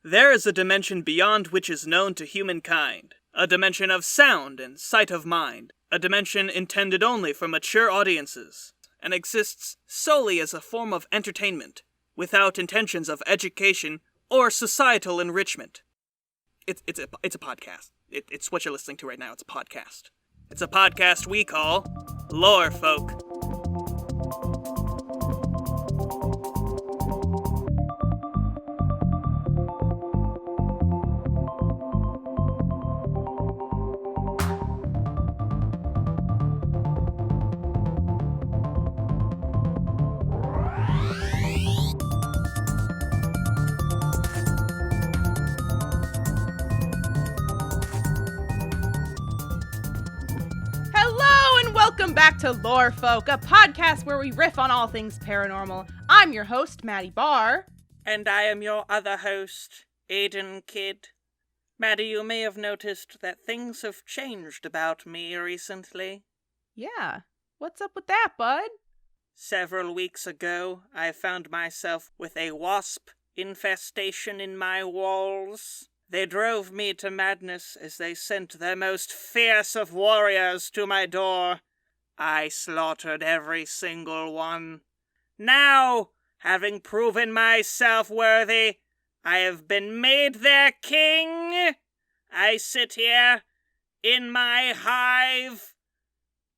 There is a dimension beyond which is known to humankind, a dimension of sound and sight of mind, a dimension intended only for mature audiences, and exists solely as a form of entertainment, without intentions of education or societal enrichment. It's a podcast. It's what you're listening to right now. It's a podcast. It's a podcast we call Lore Folk. Welcome back to Lore Folk, a podcast where we riff on all things paranormal. I'm your host, Maddie Barr. And I am your other host, Aidan Kidd. Maddie, you may have noticed that things have changed about me recently. Yeah, what's up with that, bud? Several weeks ago, I found myself with a wasp infestation in my walls. They drove me to madness as they sent their most fierce of warriors to my door. I slaughtered every single one. Now, having proven myself worthy, I have been made their king. I sit here in my hive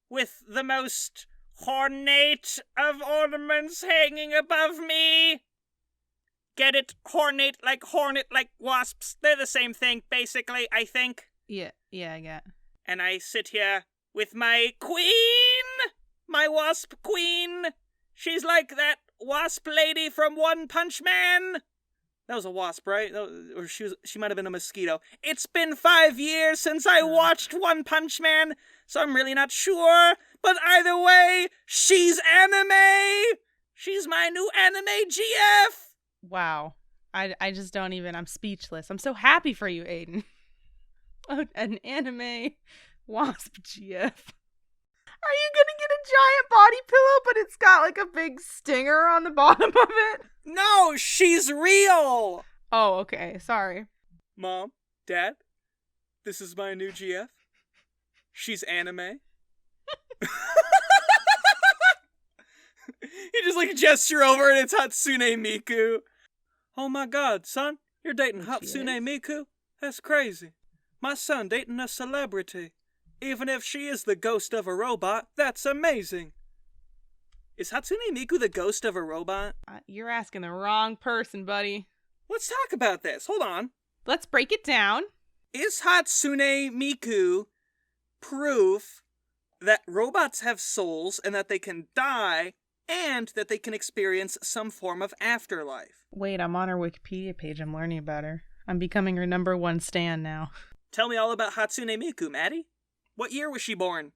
with the most ornate of ornaments hanging above me. Get it? Hornate like hornet like wasps. They're the same thing, basically, I think. Yeah, I get. And I sit here with my queen! My wasp queen! She's like that wasp lady from One Punch Man! That was a wasp, right? Or she might have been a mosquito. It's been 5 years since I watched One Punch Man, so I'm really not sure. But either way, she's anime! She's my new anime GF! Wow. I just don't even, I'm speechless. I'm so happy for you, Aidan. An anime wasp GF. Are you gonna get a giant body pillow, but it's got like a big stinger on the bottom of it? No, she's real! Oh, okay. Sorry. Mom, Dad, this is my new GF. She's anime. You just like gesture over and it's Hatsune Miku. Oh my god, son, you're dating Hatsune Miku? That's crazy. My son dating a celebrity. Even if she is the ghost of a robot, that's amazing. Is Hatsune Miku the ghost of a robot? You're asking the wrong person, buddy. Let's talk about this. Hold on. Let's break it down. Is Hatsune Miku proof that robots have souls and that they can die and that they can experience some form of afterlife? Wait, I'm on her Wikipedia page. I'm learning about her. I'm becoming her number one stan now. Tell me all about Hatsune Miku, Maddie. What year was she born?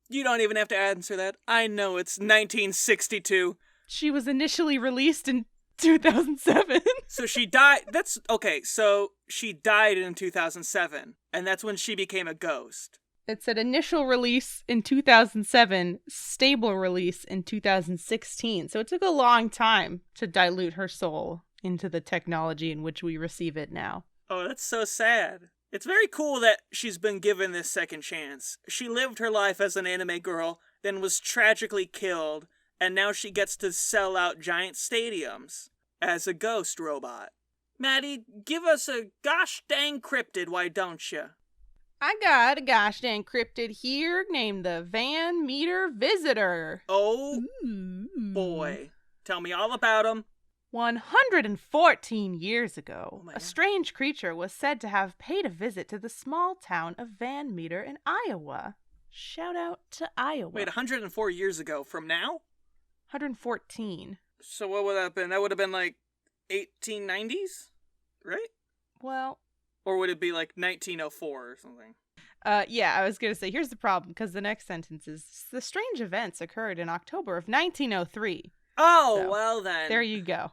You don't even have to answer that. I know it's 1962. She was initially released in 2007. So she died. That's okay. So she died in 2007, and that's when she became a ghost. It said initial release in 2007, stable release in 2016. So it took a long time to dilute her soul into the technology in which we receive it now. Oh, that's so sad. It's very cool that she's been given this second chance. She lived her life as an anime girl, then was tragically killed, and now she gets to sell out giant stadiums as a ghost robot. Maddie, give us a gosh dang cryptid, why don't you? I got a gosh dang cryptid here named the Van Meter Visitor. Oh, boy. Tell me all about him. 114 years ago, a strange creature was said to have paid a visit to the small town of Van Meter in Iowa. Shout out to Iowa. Wait, 104 years ago from now? 114. So what would that have been? That would have been like 1890s, right? Well... Or would it be like 1904 or something? Yeah, I was going to say, here's the problem, because the next sentence is, the strange events occurred in October of 1903. Oh, so, well then. There you go.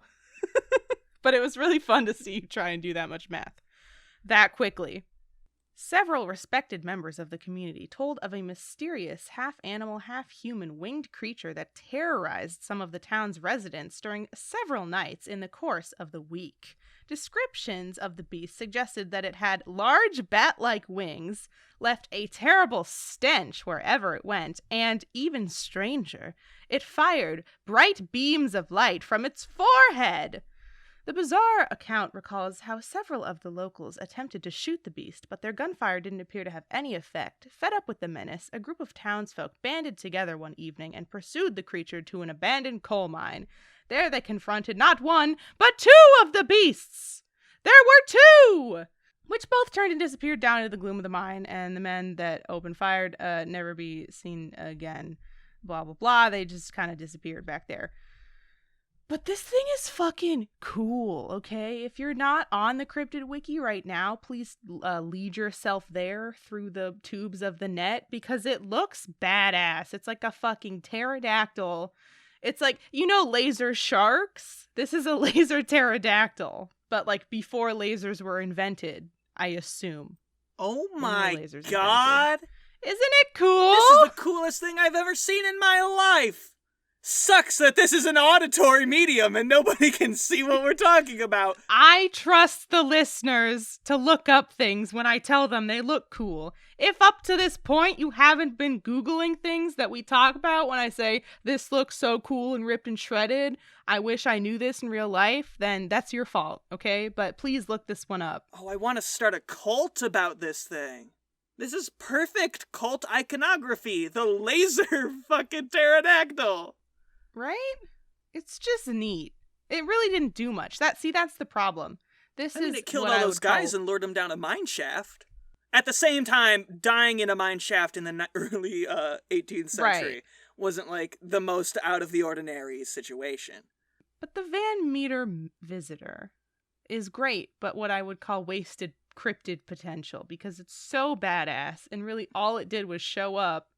But it was really fun to see you try and do that much math that quickly. Several respected members of the community told of a mysterious half-animal, half-human winged creature that terrorized some of the town's residents during several nights in the course of the week. Descriptions of the beast suggested that it had large bat-like wings, left a terrible stench wherever it went, and, even stranger, it fired bright beams of light from its forehead. The bizarre account recalls how several of the locals attempted to shoot the beast, but their gunfire didn't appear to have any effect. Fed up with the menace, a group of townsfolk banded together one evening and pursued the creature to an abandoned coal mine. There they confronted not one, but two of the beasts. There were two, which both turned and disappeared down into the gloom of the mine, and the men that opened fired never be seen again. Blah, blah, blah. They just kind of disappeared back there. But this thing is fucking cool, okay? If you're not on the Cryptid Wiki right now, please lead yourself there through the tubes of the net, because it looks badass. It's like a fucking pterodactyl. It's like, you know, laser sharks? This is a laser pterodactyl, but like before lasers were invented, I assume. Oh my god! Isn't it cool? This is the coolest thing I've ever seen in my life! Sucks that this is an auditory medium and nobody can see what we're talking about. I trust the listeners to look up things when I tell them they look cool. If up to this point you haven't been Googling things that we talk about when I say, this looks so cool and ripped and shredded, I wish I knew this in real life, then that's your fault, okay? But please look this one up. Oh, I want to start a cult about this thing. This is perfect cult iconography. The laser fucking pterodactyl. Right? It's just neat. It really didn't do much. That's the problem. It killed all those guys and lured them down a mine shaft. At the same time, dying in a mine shaft in the early 18th century wasn't like the most out of the ordinary situation. But the Van Meter visitor is great, but what I would call wasted cryptid potential, because it's so badass, and really all it did was show up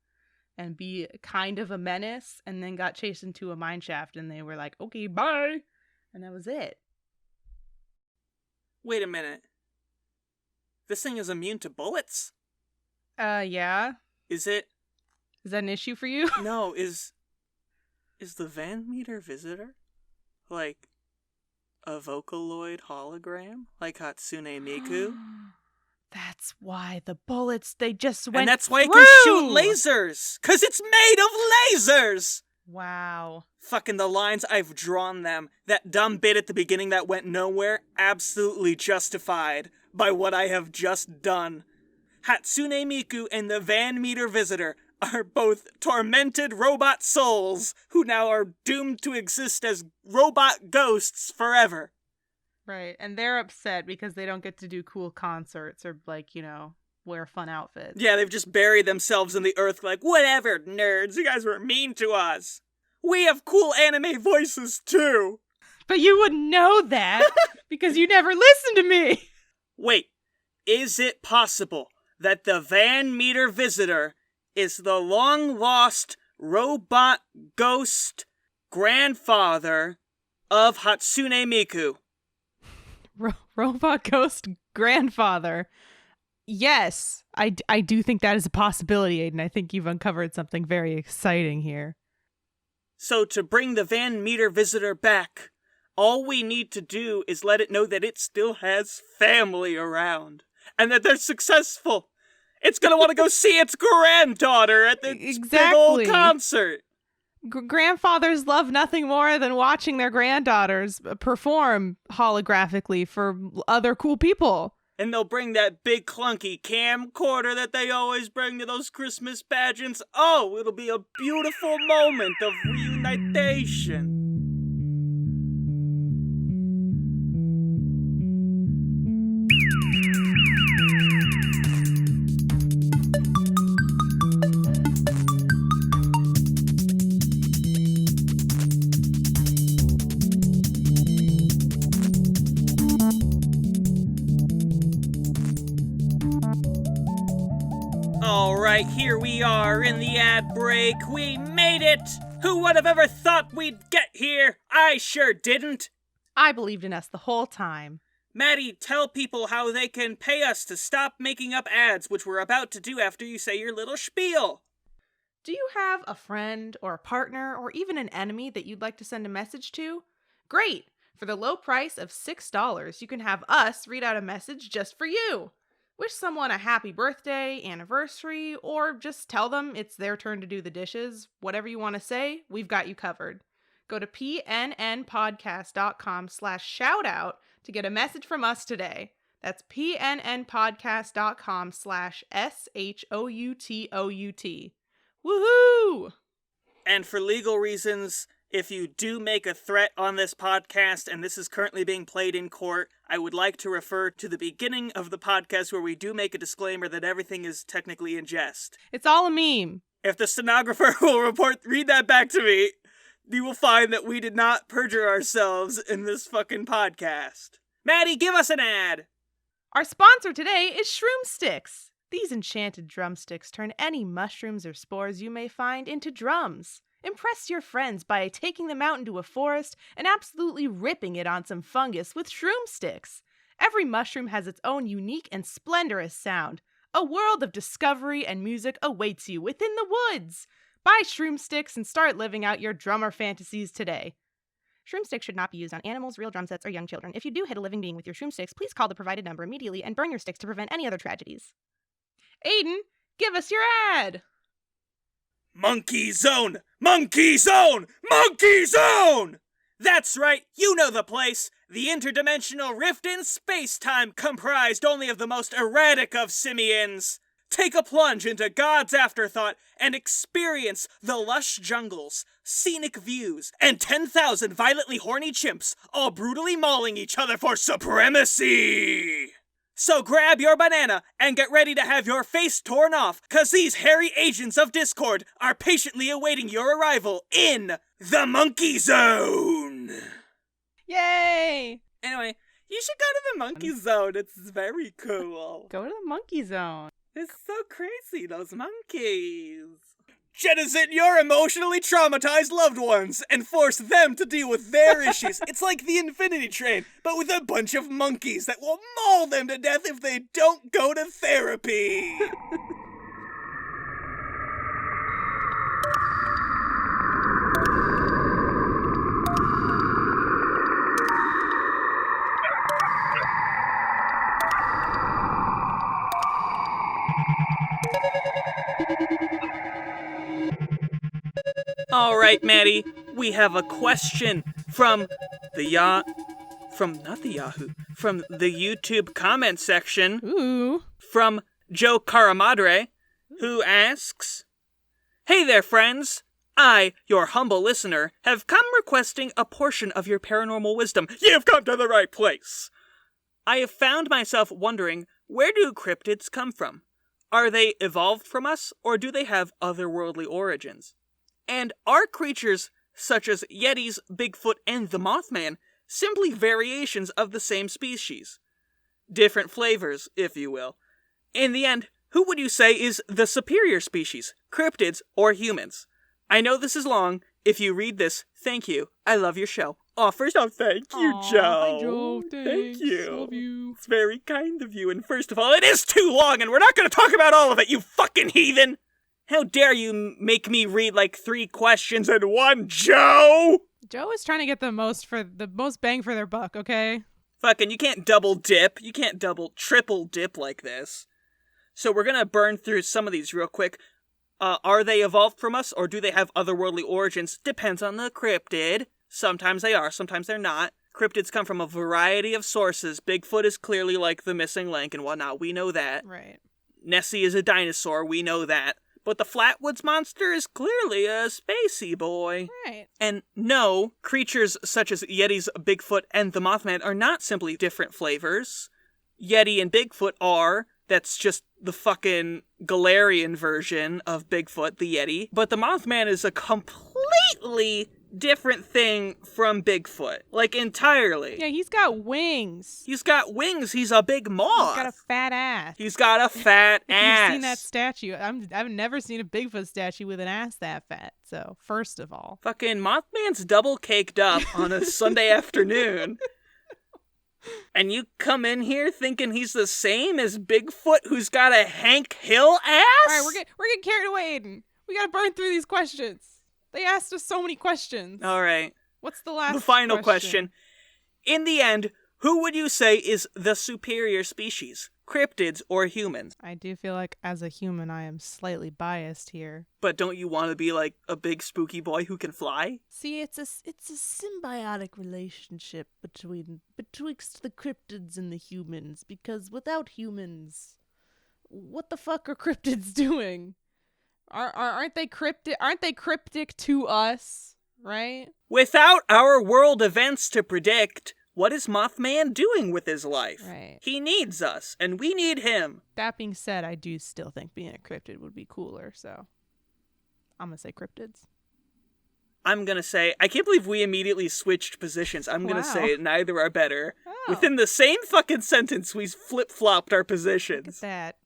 and be kind of a menace, and then got chased into a mine shaft, and they were like, okay, bye, and that was it. Wait a minute. This thing is immune to bullets? Yeah. Is that an issue for you? No, is the Van Meter visitor like a Vocaloid hologram? Like Hatsune Miku? That's why the bullets, they just went And that's why through. It can shoot lasers! 'Cause it's made of lasers! Wow. Fucking the lines, I've drawn them. That dumb bit at the beginning that went nowhere, absolutely justified by what I have just done. Hatsune Miku and the Van Meter visitor are both tormented robot souls who now are doomed to exist as robot ghosts forever. Right, and they're upset because they don't get to do cool concerts or, like, you know, wear fun outfits. Yeah, they've just buried themselves in the earth like, whatever, nerds, you guys were mean to us. We have cool anime voices, too. But you wouldn't know that because you never listened to me. Wait, is it possible that the Van Meter visitor is the long-lost robot ghost grandfather of Hatsune Miku? Robot ghost grandfather. Yes, I do think that is a possibility, Aidan. I think you've uncovered something very exciting here. So to bring the Van Meter visitor back, all we need to do is let it know that it still has family around, and that they're successful. It's gonna want to go see its granddaughter at the big old concert. Grandfathers love nothing more than watching their granddaughters perform holographically for other cool people. And they'll bring that big clunky camcorder that they always bring to those Christmas pageants. Oh, it'll be a beautiful moment of reunitation. Alright, here we are in the ad break. We made it! Who would have ever thought we'd get here? I sure didn't. I believed in us the whole time. Maddie, tell people how they can pay us to stop making up ads, which we're about to do after you say your little spiel. Do you have a friend or a partner or even an enemy that you'd like to send a message to? Great! For the low price of $6, you can have us read out a message just for you. Wish someone a happy birthday, anniversary, or just tell them it's their turn to do the dishes. Whatever you want to say, we've got you covered. Go to pnnpodcast.com/shoutout to get a message from us today. That's pnnpodcast.com/shoutout. Woohoo! And for legal reasons, if you do make a threat on this podcast and this is currently being played in court, I would like to refer to the beginning of the podcast where we do make a disclaimer that everything is technically in jest. It's all a meme. If the stenographer will read that back to me, you will find that we did not perjure ourselves in this fucking podcast. Maddie, give us an ad! Our sponsor today is Shroom Sticks. These enchanted drumsticks turn any mushrooms or spores you may find into drums. Impress your friends by taking them out into a forest and absolutely ripping it on some fungus with shroom sticks. Every mushroom has its own unique and splendorous sound. A world of discovery and music awaits you within the woods. Buy shroom sticks and start living out your drummer fantasies today. Shroom sticks should not be used on animals, real drum sets, or young children. If you do hit a living being with your shroom sticks, please call the provided number immediately and burn your sticks to prevent any other tragedies. Aidan, give us your ad! Monkey Zone! Monkey Zone! Monkey Zone! That's right, you know the place. The interdimensional rift in space-time comprised only of the most erratic of simians. Take a plunge into God's afterthought and experience the lush jungles, scenic views, and 10,000 violently horny chimps all brutally mauling each other for supremacy! So grab your banana and get ready to have your face torn off, cause these hairy agents of discord are patiently awaiting your arrival in the Monkey Zone! Yay! Anyway, you should go to the Monkey Zone, it's very cool. Go to the Monkey Zone. It's so crazy, those monkeys. Jettison your emotionally traumatized loved ones and force them to deal with their issues. It's like the Infinity Train, but with a bunch of monkeys that will maul them to death if they don't go to therapy. All right, Maddie, we have a question from the YouTube comment section. Ooh. From Joe Caramadre, who asks, "Hey there, friends. I, your humble listener, have come requesting a portion of your paranormal wisdom. You've come to the right place. I have found myself wondering, where do cryptids come from? Are they evolved from us, or do they have otherworldly origins? And are creatures such as Yetis, Bigfoot, and the Mothman simply variations of the same species? Different flavors, if you will. In the end, who would you say is the superior species, cryptids or humans? I know this is long. If you read this, thank you. I love your show." First off, thank you, Joe. Hi, Joe. Thanks. Thank you. Love you. It's very kind of you. And first of all, it is too long, and we're not going to talk about all of it, you fucking heathen! How dare you make me read like 3 questions in one, Joe? Joe is trying to get the most bang for their buck, okay? Fucking, you can't double dip. You can't triple dip like this. So we're gonna burn through some of these real quick. Are they evolved from us, or do they have otherworldly origins? Depends on the cryptid. Sometimes they are, sometimes they're not. Cryptids come from a variety of sources. Bigfoot is clearly like the missing link and whatnot. We know that. Right. Nessie is a dinosaur. We know that. But the Flatwoods Monster is clearly a spacey boy. Right. And no, creatures such as Yetis, Bigfoot, and the Mothman are not simply different flavors. Yeti and Bigfoot are. That's just the fucking Galarian version of Bigfoot, the Yeti. But the Mothman is a completely different thing from Bigfoot. Like, entirely. Yeah, he's got wings. He's got wings. He's a big moth. He's got a fat ass. He's got a fat ass. You've seen that statue. I've never seen a Bigfoot statue with an ass that fat. So, first of all. Fucking Mothman's double caked up on a Sunday afternoon. And you come in here thinking he's the same as Bigfoot who's got a Hank Hill ass? Alright, we're getting carried away, Aidan. We gotta burn through these questions. They asked us so many questions. Alright. What's the last The final question. In the end, who would you say is the superior species? Cryptids or humans? I do feel like as a human I am slightly biased here. But don't you want to be like a big spooky boy who can fly? See, it's a symbiotic relationship betwixt the cryptids and the humans, because without humans, what the fuck are cryptids doing? Aren't they cryptic? Aren't they cryptic to us? Right? Without our world events to predict, what is Mothman doing with his life? Right. He needs us, and we need him. That being said, I do still think being a cryptid would be cooler, so I'm gonna say cryptids. I'm gonna say, I can't believe we immediately switched positions. I'm gonna say neither are better. Oh. Within the same fucking sentence, we flip-flopped our positions. Look at that.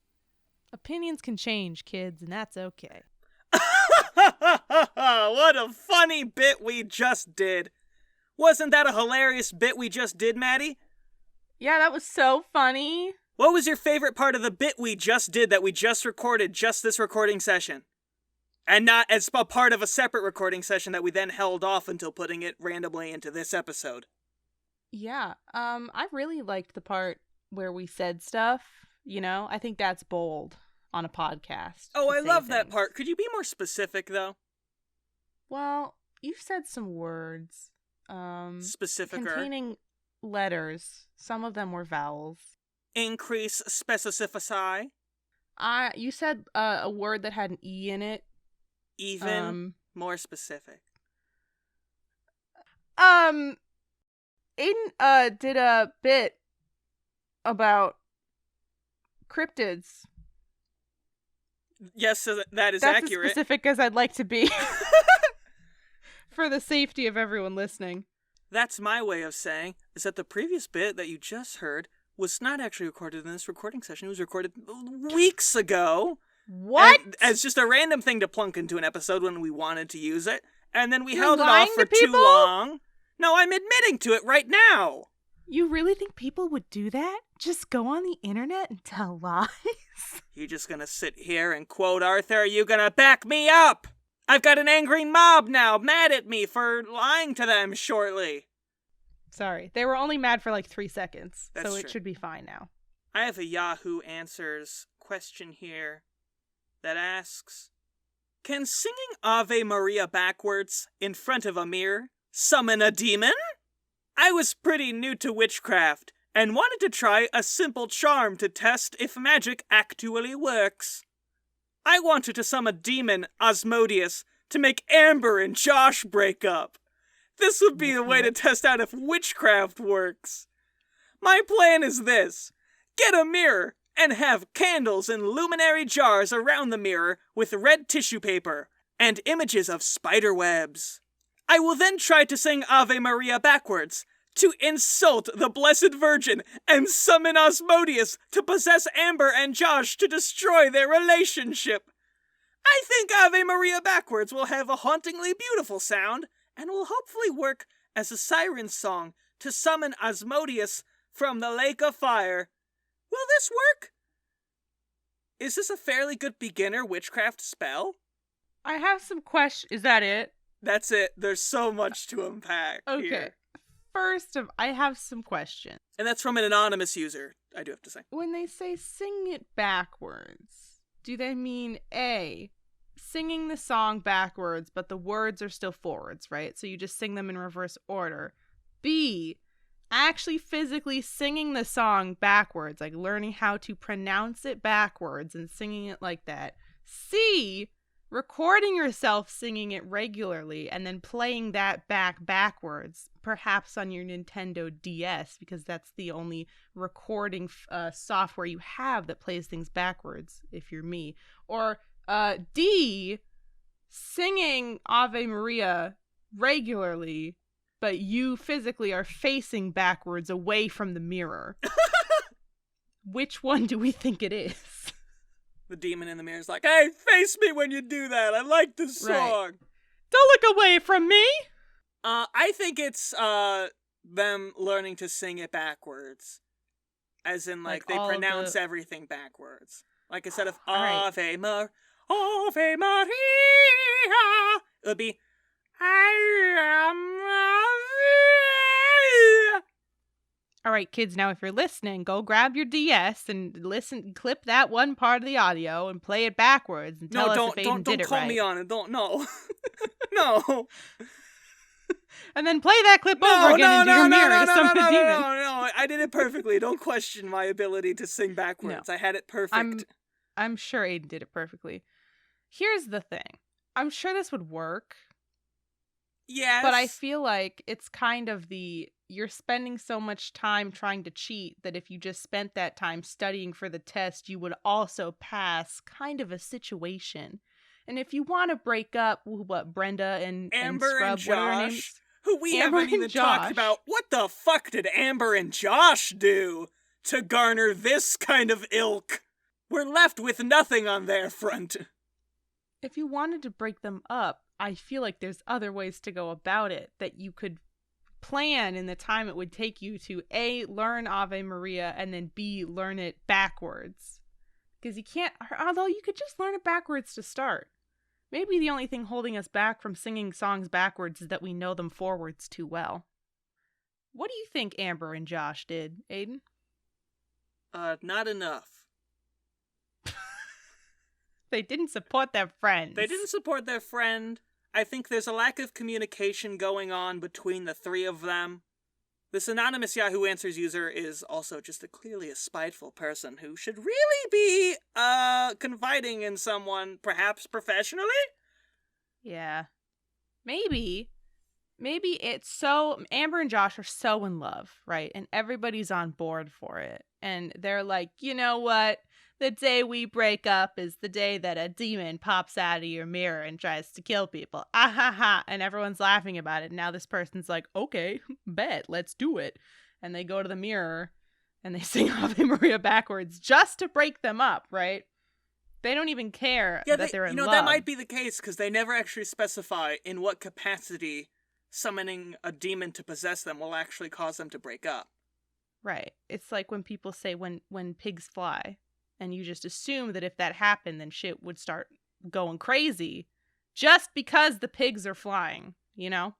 Opinions can change, kids, and that's okay. What a funny bit we just did. Wasn't that a hilarious bit we just did, Maddie? Yeah, that was so funny. What was your favorite part of the bit we just did that we just recorded just this recording session? And not as a part of a separate recording session that we then held off until putting it randomly into this episode. Yeah, I really liked the part where we said stuff, you know? I think that's bold on a podcast. Oh, I love that part. Could you be more specific, though? Well, you said some words. Specificer. Containing letters. Some of them were vowels. Increase specificity. You said a word that had an E in it. Even more specific. Aidan did a bit about cryptids. Yes, so that is That's accurate. as specific as I'd like to be. For the safety of everyone listening. That's my way of saying, is that the previous bit that you just heard was not actually recorded in this recording session. It was recorded weeks ago. What? And as just a random thing to plunk into an episode when we wanted to use it. And then we You're held it off for too people? long. No, I'm admitting to it right now. You really think people would do that? Just go on the internet and tell lies? You just gonna sit here and quote Arthur? Are you gonna back me up? I've got an angry mob now, mad at me for lying to them shortly. Sorry, they were only mad for like 3 seconds, That's so true. it should be fine now. I have a Yahoo Answers question here that asks, can singing Ave Maria backwards in front of a mirror summon a demon? I was pretty new to witchcraft and wanted to try a simple charm to test if magic actually works. I wanted to summon demon Asmodeus to make Amber and Josh break up. This would be a way to test out if witchcraft works. My plan is this. Get a mirror and have candles in luminary jars around the mirror with red tissue paper and images of spider webs. I will then try to sing Ave Maria backwards to insult the Blessed Virgin and summon Asmodeus to possess Amber and Josh to destroy their relationship. I think Ave Maria backwards will have a hauntingly beautiful sound and will hopefully work as a siren song to summon Asmodeus from the lake of fire. Will this work? Is this a fairly good beginner witchcraft spell? I have some questions. Is that it? That's it. There's so much to unpack here. First, I have some questions. And that's from an anonymous user, I do have to say. When they say sing it backwards, do they mean A, singing the song backwards, but the words are still forwards, right? So you just sing them in reverse order. B, actually physically singing the song backwards, like learning how to pronounce it backwards and singing it like that. C, recording yourself singing it regularly and then playing that backwards, perhaps on your Nintendo DS, because that's the only recording software you have that plays things backwards, if you're me. Or D, singing Ave Maria regularly, but you physically are facing backwards away from the mirror. Which one do we think it is? The demon in the mirror is like, hey, face me when you do that. I like this song. Right. Don't look away from me. I think it's them learning to sing it backwards. As in, like they pronounce everything backwards. Like instead of Ave Maria, it would be I am Maria. All right, kids, now if you're listening, go grab your DS and listen, clip that one part of the audio and play it backwards and tell us if Aidan did it right. Don't call me on it. Don't, no. No. And then play that clip over again into your mirror to summon a demon. No, I did it perfectly. Don't question my ability to sing backwards. No. I had it perfect. I'm sure Aidan did it perfectly. Here's the thing. I'm sure this would work. Yes. But I feel like it's kind of you're spending so much time trying to cheat that if you just spent that time studying for the test, you would also pass kind of a situation. And if you want to break up, what, Brenda and Amber Scrub, and Josh, what are their names? Who we Amber haven't even talked about. What the fuck did Amber and Josh do to garner this kind of ilk? We're left with nothing on their front. If you wanted to break them up, I feel like there's other ways to go about it that you could plan in the time it would take you to A, learn Ave Maria, and then B, learn it backwards. Because you can't, although you could just learn it backwards to start. Maybe the only thing holding us back from singing songs backwards is that we know them forwards too well. What do you think Amber and Josh did, Aidan? Not enough. They didn't support their friends. They didn't support their friend. I think there's a lack of communication going on between the three of them. This anonymous Yahoo Answers user is also just clearly a spiteful person who should really be confiding in someone, perhaps professionally? Yeah. Maybe it's so... Amber and Josh are so in love, right? And everybody's on board for it. And they're like, you know what? The day we break up is the day that a demon pops out of your mirror and tries to kill people. Ah ha ha. And everyone's laughing about it. And now this person's like, okay, bet, let's do it. And they go to the mirror and they sing Ave Maria backwards just to break them up, right? They don't even care that they're in love. That might be the case because they never actually specify in what capacity summoning a demon to possess them will actually cause them to break up. Right. It's like when people say when pigs fly. And you just assume that if that happened, then shit would start going crazy just because the pigs are flying, you know?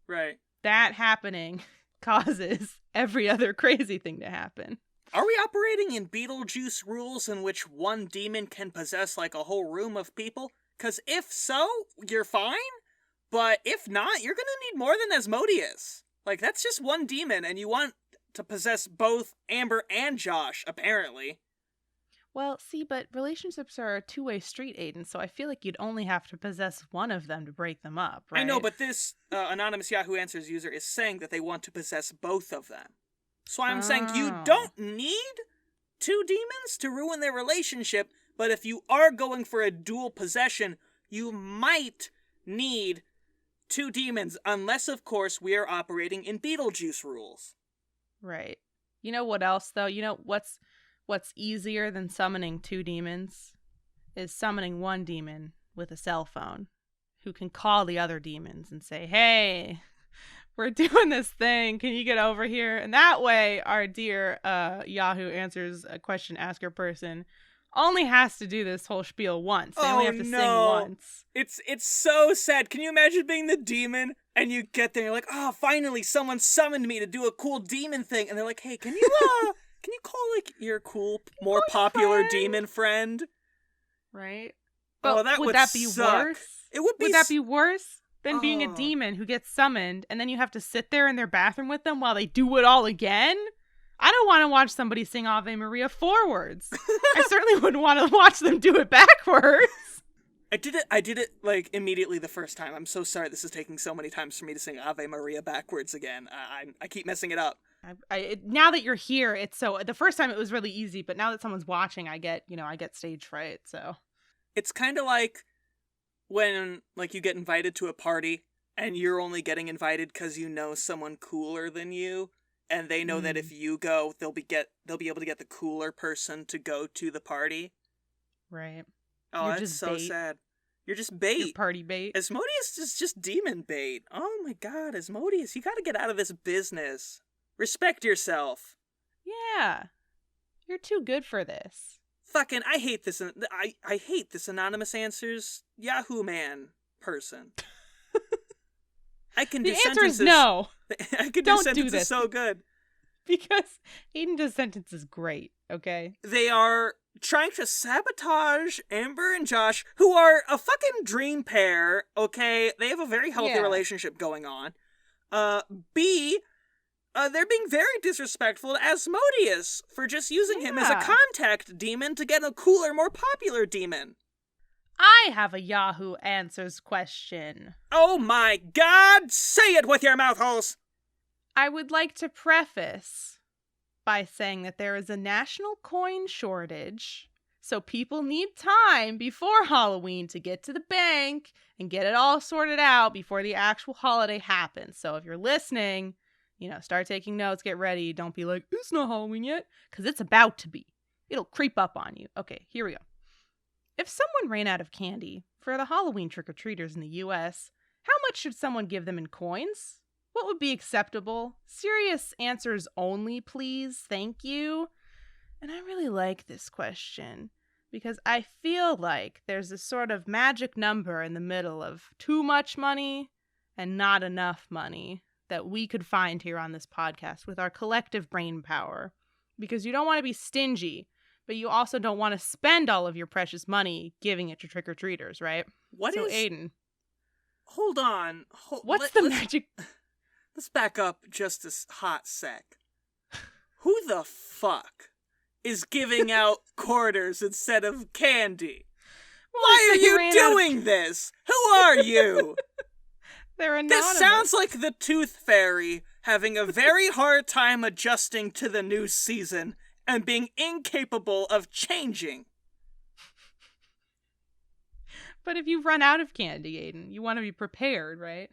Right. That happening causes every other crazy thing to happen. Are we operating in Beetlejuice rules in which one demon can possess like a whole room of people? Because if so, you're fine. But if not, you're going to need more than Asmodeus. Like, that's just one demon, and you want to possess both Amber and Josh, apparently. Well, see, but relationships are a two-way street, Aidan, so I feel like you'd only have to possess one of them to break them up, right? I know, but this anonymous Yahoo Answers user is saying that they want to possess both of them. So I'm saying you don't need two demons to ruin their relationship, but if you are going for a dual possession, you might need two demons, unless, of course, we are operating in Beetlejuice rules. Right. You know what else, though? You know what's easier than summoning two demons is summoning one demon with a cell phone who can call the other demons and say, hey, we're doing this thing. Can you get over here? And that way, our dear Yahoo Answers a question asker person only has to do this whole spiel once. They only have to sing once. It's so sad. Can you imagine being the demon and you get there and you're like, oh, finally someone summoned me to do a cool demon thing. And they're like, hey, can you call, like, your cool, more popular demon friend? Right. But that would that be suck. Worse? It would be. Would that be worse than being a demon who gets summoned and then you have to sit there in their bathroom with them while they do it all again? I don't want to watch somebody sing Ave Maria forwards. I certainly wouldn't want to watch them do it backwards. I did it, like, immediately the first time. I'm so sorry this is taking so many times for me to sing Ave Maria backwards again. I keep messing it up. Now that you're here, it's so... The first time it was really easy, but now that someone's watching, I get stage fright, so... It's kind of like when, like, you get invited to a party, and you're only getting invited because you know someone cooler than you, and they know that if you go, they'll be able to get the cooler person to go to the party. Right. Oh, You're that's just so bait. sad. You're just bait. You're party bait. Asmodeus is just demon bait. Oh my god, Asmodeus, you gotta get out of this business. Respect yourself. Yeah. You're too good for this. Fucking, I hate this. I hate this anonymous answers Yahoo man person. I can do the answer sentences. is no. I can Don't do sentences do this. so good. Because Aidan does sentences great, okay? They are trying to sabotage Amber and Josh, who are a fucking dream pair, okay? They have a very healthy relationship going on. B, they're being very disrespectful to Asmodeus for just using him as a contact demon to get a cooler, more popular demon. I have a Yahoo Answers question. Oh my god! Say it with your mouth holes! I would like to preface by saying that there is a national coin shortage, so people need time before Halloween to get to the bank and get it all sorted out before the actual holiday happens. So if you're listening, start taking notes, get ready. Don't be like, it's not Halloween yet, because it's about to be. It'll creep up on you. Okay, here we go. If someone ran out of candy for the Halloween trick-or-treaters in the U.S., how much should someone give them in coins? What would be acceptable? Serious answers only, please. Thank you. And I really like this question because I feel like there's a sort of magic number in the middle of too much money and not enough money that we could find here on this podcast with our collective brain power. Because you don't want to be stingy, but you also don't want to spend all of your precious money giving it to trick-or-treaters, right? So, Aidan. Hold on. What's the magic... Let's back up just a hot sec. Who the fuck is giving out quarters instead of candy? Why are you doing this? Who are you? They're anonymous. This sounds like the Tooth Fairy having a very hard time adjusting to the new season and being incapable of changing. But if you run out of candy, Aidan, you want to be prepared, right?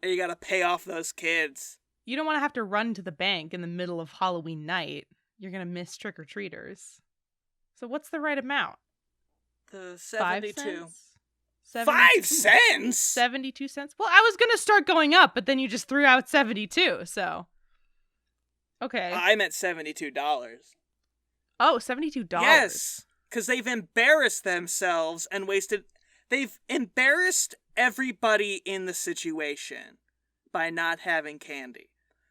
You gotta pay off those kids. You don't want to have to run to the bank in the middle of Halloween night. You're gonna miss trick-or-treaters. So what's the right amount? The 72. 5 cents? 72 cents? Well, I was gonna start going up, but then you just threw out 72, so... Okay. I meant $72. Oh, $72? Yes, because they've embarrassed themselves and wasted... They've embarrassed everybody in the situation by not having candy.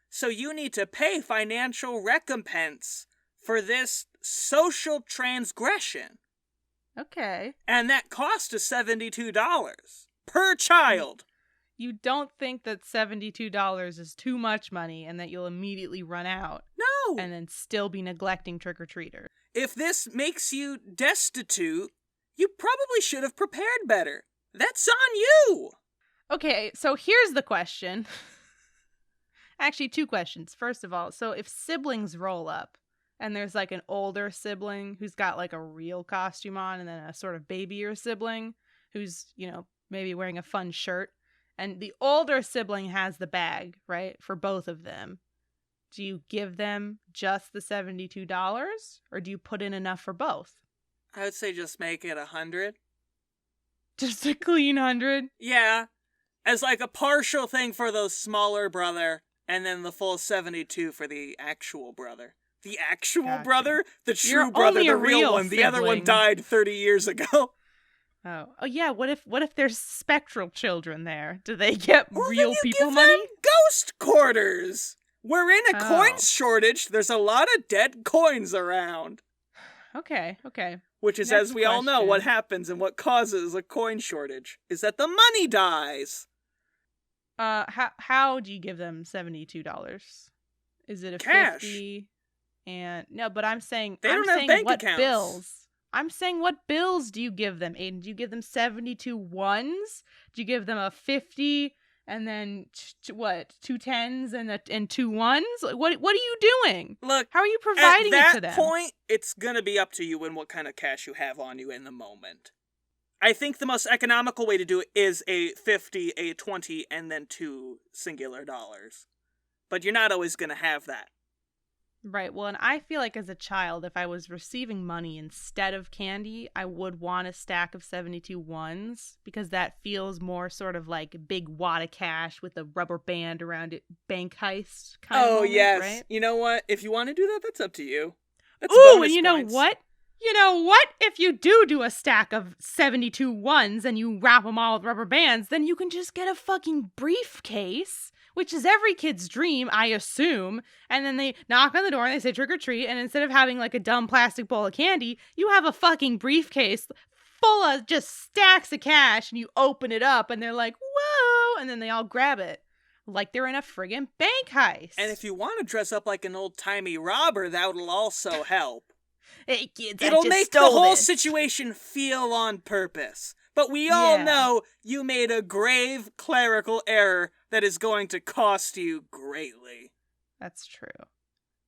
So you need to pay financial recompense for this social transgression. Okay. And that cost is $72 per child. You don't think that $72 is too much money and that you'll immediately run out? No. And then still be neglecting trick-or-treaters? If this makes you destitute, you probably should have prepared better. That's on you! Okay, so here's the question. Actually, 2 questions. First of all, so if siblings roll up, and there's like an older sibling who's got like a real costume on, and then a sort of babyier sibling who's, maybe wearing a fun shirt, and the older sibling has the bag, right, for both of them, do you give them just the $72, or do you put in enough for both? I would say just make it 100. Just a clean 100? Yeah. As like a partial thing for the smaller brother, and then the full 72 for the actual brother. The actual brother? The true brother, the real one. Sibling. The other one died 30 years ago. Oh yeah, what if there's spectral children there? Do they get real people give money? Them ghost quarters! We're in a coin shortage. There's a lot of dead coins around. Okay. Which is, as we all know, what happens and what causes a coin shortage is that the money dies. How do you give them $72? Is it a cash? 50? And no, but I'm saying they don't have bank accounts. Bills? I'm saying what bills do you give them, Aidan? Do you give them 72 ones? Do you give them a 50 and then 2 10s and 2 ones? Like, what are you doing? Look, how are you providing it to them? At that point, it's gonna be up to you and what kind of cash you have on you in the moment. I think the most economical way to do it is a 50, a 20, and then 2 singular dollars. But you're not always gonna have that. Right. Well, and I feel like as a child, if I was receiving money instead of candy, I would want a stack of 72 ones because that feels more sort of like a big wad of cash with a rubber band around it, bank heist kind of moment, yes. Right? You know what? If you want to do that, that's up to you. That's Ooh, and you know what? You know what? If you do a stack of 72 ones and you wrap them all with rubber bands, then you can just get a fucking briefcase which is every kid's dream, I assume. And then they knock on the door and they say trick or treat. And instead of having like a dumb plastic bowl of candy, you have a fucking briefcase full of just stacks of cash, and you open it up and they're like, whoa. And then they all grab it like they're in a friggin' bank heist. And if you want to dress up like an old-timey robber, that will also help. Hey, kids, it'll make the whole situation feel on purpose. But we all know you made a grave clerical error that is going to cost you greatly. That's true.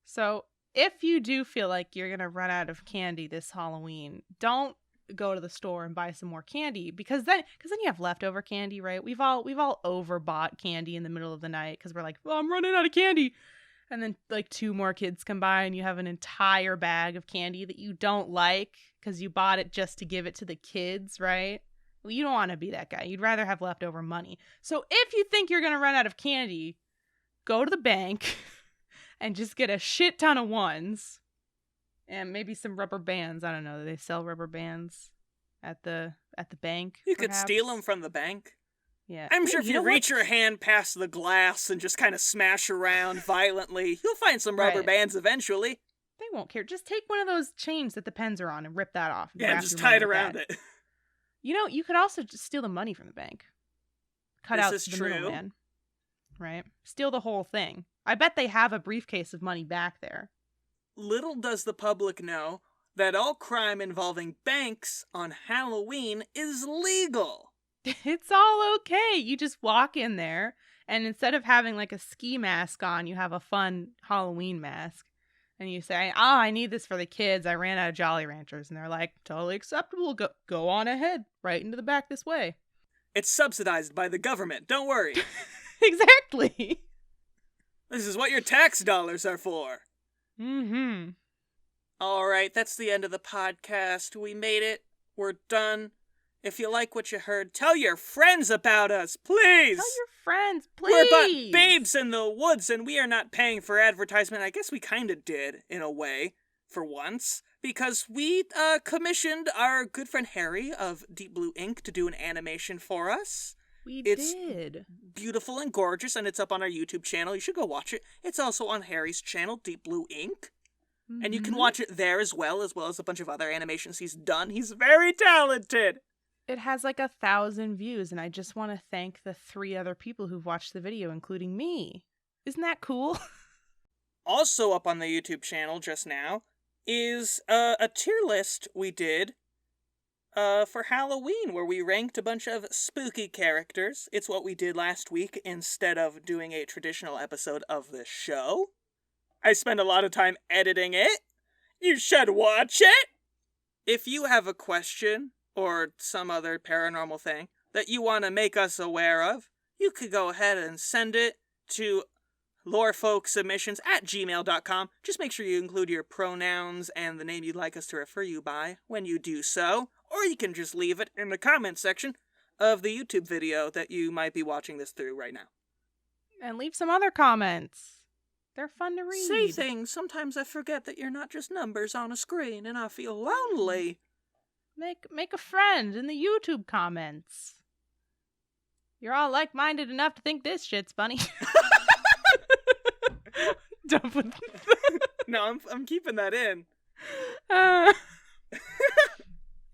So, if you do feel like you're going to run out of candy this Halloween, don't go to the store and buy some more candy, because then you have leftover candy, right? We've all overbought candy in the middle of the night because we're like, well, I'm running out of candy. And then like 2 more kids come by and you have an entire bag of candy that you don't like because you bought it just to give it to the kids, right? Well, you don't want to be that guy. You'd rather have leftover money. So if you think you're going to run out of candy, go to the bank and just get a shit ton of ones and maybe some rubber bands. I don't know. Do they sell rubber bands at the bank? You could steal them from the bank. Yeah. I'm sure if you reach your hand past the glass and just kind of smash around violently, you'll find some rubber bands eventually. They won't care. Just take one of those chains that the pens are on and rip that off. Yeah, just tie it around it. You know, you could also just steal the money from the bank. Cut out the middleman. Right? Steal the whole thing. I bet they have a briefcase of money back there. Little does the public know that all crime involving banks on Halloween is legal. It's all okay. You just walk in there, and instead of having like a ski mask on, you have a fun Halloween mask. And you say, I need this for the kids. I ran out of Jolly Ranchers. And they're like, totally acceptable. Go on ahead. Right into the back this way. It's subsidized by the government. Don't worry. Exactly. This is what your tax dollars are for. Mm-hmm. All right, that's the end of the podcast. We made it. We're done. If you like what you heard, tell your friends about us, please! Tell your friends, please! We're but babes in the woods, and we are not paying for advertisement. I guess we kind of did, in a way, for once, because we commissioned our good friend Harry of Deep Blue Ink to do an animation for us. It's beautiful and gorgeous, and it's up on our YouTube channel. You should go watch it. It's also on Harry's channel, Deep Blue Ink. Mm-hmm. And you can watch it there as well as a bunch of other animations he's done. He's very talented! It has like 1,000 views, and I just want to thank the 3 other people who've watched the video, including me. Isn't that cool? Also up on the YouTube channel just now is a tier list we did for Halloween, where we ranked a bunch of spooky characters. It's what we did last week instead of doing a traditional episode of the show. I spent a lot of time editing it. You should watch it! If you have a question or some other paranormal thing that you want to make us aware of, you could go ahead and send it to lorefolksubmissions@gmail.com. Just make sure you include your pronouns and the name you'd like us to refer you by when you do so, or you can just leave it in the comments section of the YouTube video that you might be watching this through right now. And leave some other comments. They're fun to read. Say things. Sometimes I forget that you're not just numbers on a screen and I feel lonely. Make a friend in the YouTube comments. You're all like-minded enough to think this shit's funny. Don't put No, I'm keeping that in.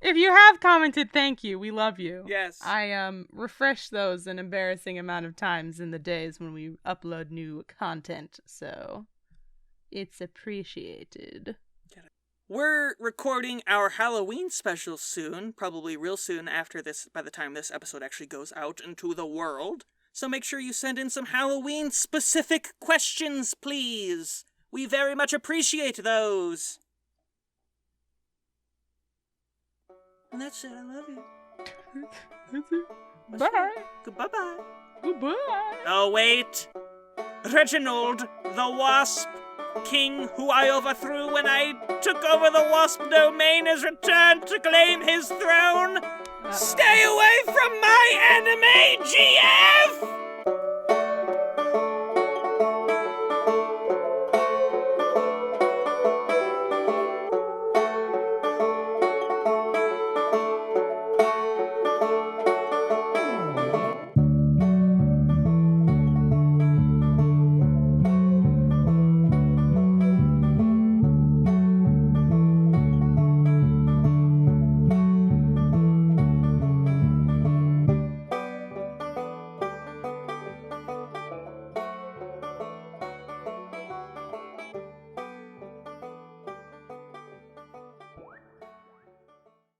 If you have commented, thank you. We love you. Yes. I refresh those an embarrassing amount of times in the days when we upload new content, so it's appreciated. We're recording our Halloween special soon, probably real soon after this, by the time this episode actually goes out into the world. So make sure you send in some Halloween-specific questions, please. We very much appreciate those. And that's it. I love you. That's it. Bye. Goodbye-bye. Goodbye. Oh, wait. Reginald, the Wasp King who I overthrew when I took over the Wasp domain has returned to claim his throne. Stay away from my enemy, GF!